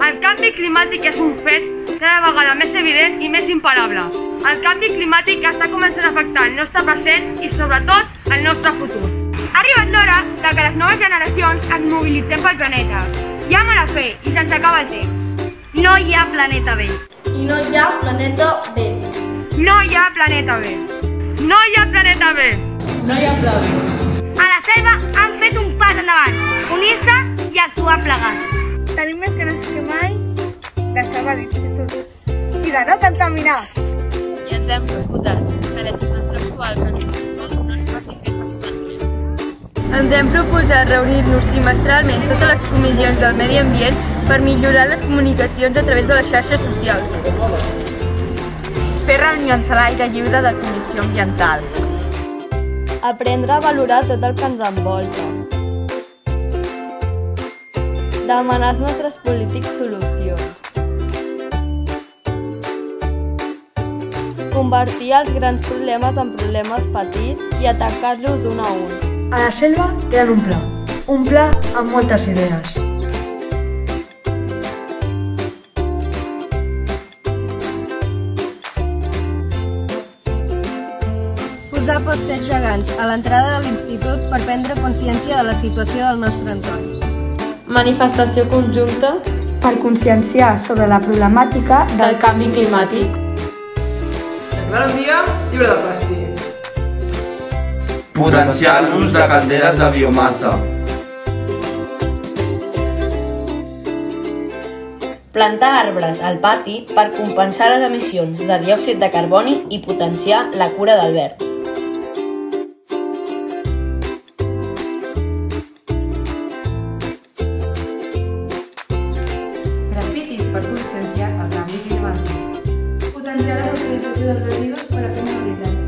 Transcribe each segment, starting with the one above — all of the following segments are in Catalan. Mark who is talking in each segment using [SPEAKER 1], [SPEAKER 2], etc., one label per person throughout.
[SPEAKER 1] El canvi climàtic és un fet cada vegada més evident i més imparable. El canvi climàtic està començant a afectar el nostre present i, sobretot, el nostre futur.
[SPEAKER 2] Ha arribat l'hora que les noves generacions ens mobilitzem pel planeta. Hi ha mal a fer i se'ns acaba el temps.
[SPEAKER 3] No hi ha planeta B.
[SPEAKER 4] I no hi ha planeta B.
[SPEAKER 1] No hi ha planeta B. No hi ha planeta B.
[SPEAKER 4] No hi ha pla B.
[SPEAKER 3] A la selva han fet un pas endavant, unir-se i actuar plegats.
[SPEAKER 5] Tenim més ganes que mai de salvar l'institut i de no contaminar.
[SPEAKER 6] I ens hem proposat que la situació actual que ens ocupa no ens faci fer passos enrere.
[SPEAKER 7] Ens hem proposat reunir-nos trimestralment totes les comissions del medi ambient per millorar les comunicacions a través de les xarxes socials.
[SPEAKER 8] Fer reunions a l'aire lliure de comissió ambiental.
[SPEAKER 9] Aprendre a valorar tot el que ens envolta. Demanar als nostres polítics solucions. Convertir els grans problemes en problemes petits i atacar-los un a un.
[SPEAKER 10] A la selva tenen un pla amb moltes idees.
[SPEAKER 11] Posar pòsters gegants a l'entrada de l'institut per prendre consciència de la situació del nostre entorn.
[SPEAKER 9] Manifestació conjunta
[SPEAKER 10] per conscienciar sobre la problemàtica
[SPEAKER 9] del canvi climàtic.
[SPEAKER 12] Declarar un dia lliure de plàstic.
[SPEAKER 13] Potenciar l'ús de calderes de biomassa.
[SPEAKER 14] Plantar arbres al pati per compensar les emissions de diòxid de carboni i potenciar la cura del verd.
[SPEAKER 15] Per conscienciar el canvi climàtic.
[SPEAKER 16] Potenciar la reutilització dels residus per a fer mobilitats.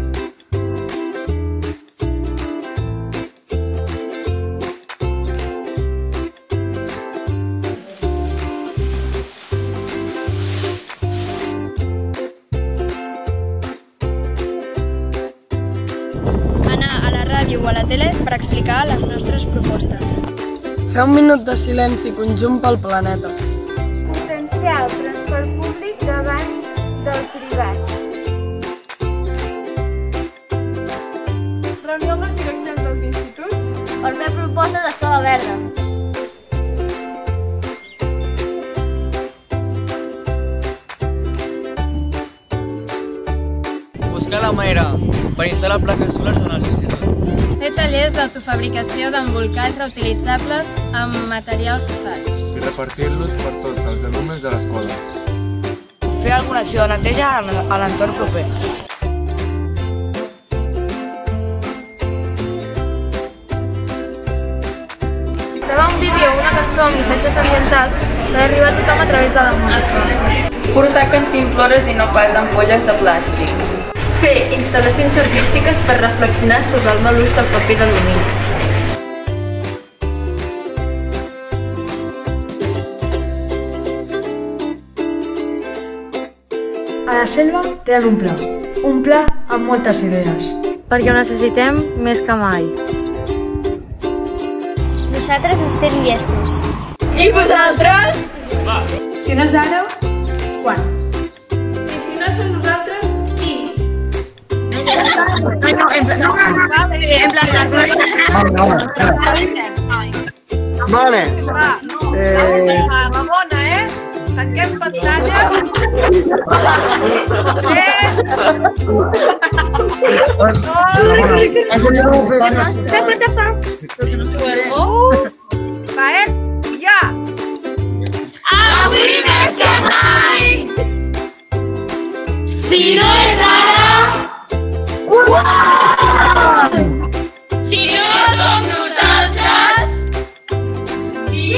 [SPEAKER 11] Anar a la ràdio o a la tele per explicar les nostres propostes.
[SPEAKER 12] Fer un minut de silenci conjunt pel planeta.
[SPEAKER 2] Potenciar el transport públic davant del privat.
[SPEAKER 1] Reunió amb les direccions dels instituts
[SPEAKER 3] per fer propostes d'escola verda.
[SPEAKER 17] Buscar la manera per instal·lar plaques solars en els instituts.
[SPEAKER 7] Fer tallers d'autofabricació d'embolcalls reutilitzables amb materials usats.
[SPEAKER 18] I repartir-los per tots els alumnes de l'escola.
[SPEAKER 11] Fer alguna acció de neteja a l'entorn proper.
[SPEAKER 1] Gravar un vídeo o una cançó amb missatges ambientals per arribar a tothom a través de la música.
[SPEAKER 8] Portar cantimplores i no pas ampolles de plàstic.
[SPEAKER 7] Fer instal·lacions artístiques per reflexionar sobre el mal ús del paper d'alumini.
[SPEAKER 10] A la selva tenen un pla amb moltes idees.
[SPEAKER 9] Perquè ho necessitem més que mai.
[SPEAKER 3] Nosaltres estem llestos.
[SPEAKER 7] I vosaltres?
[SPEAKER 5] Si no és ara, quan?
[SPEAKER 1] I si no som nosaltres, qui?
[SPEAKER 19] Vale.
[SPEAKER 5] Ramona, tanquem pantalla. Ja!
[SPEAKER 3] Avui més que mai! Si no és ara, quan? Si no som nosaltres, qui?